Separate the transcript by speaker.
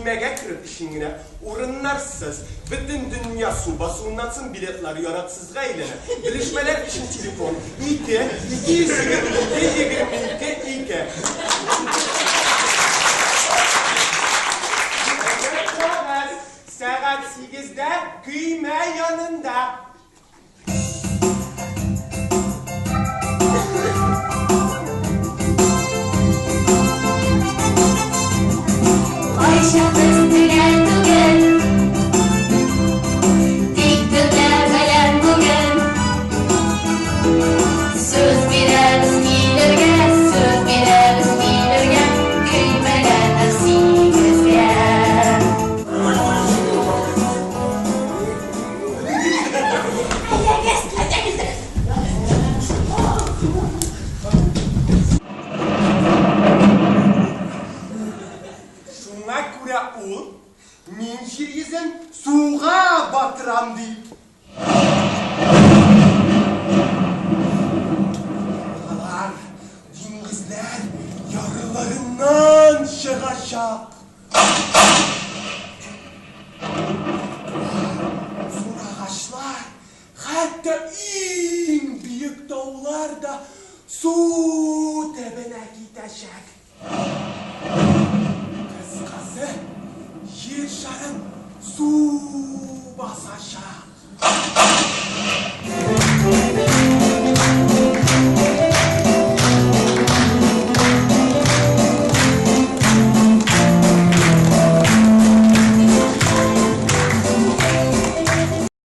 Speaker 1: küymege kırıp işinine urunlarsız bütün dünya su basınlansın biletleri yaratsızga eylene. Bilişmeler için telefon 2-222-22. Saat 8'de kıyma yanında.
Speaker 2: Ayşe kız tügen tügen, dik tükenmeyen bugün. Söz bireriz bilirge, söz bireriz bilirge, küymegen aksiyizge.
Speaker 1: Şuna göre ol, minşirgizin suğa batıram deyip. Dağlar, dengizler yarılarından çıkacak. Sur ağaçlar, hatta en büyük dağlar da su tepene gidecek. Kıskası yer şarın su basacak.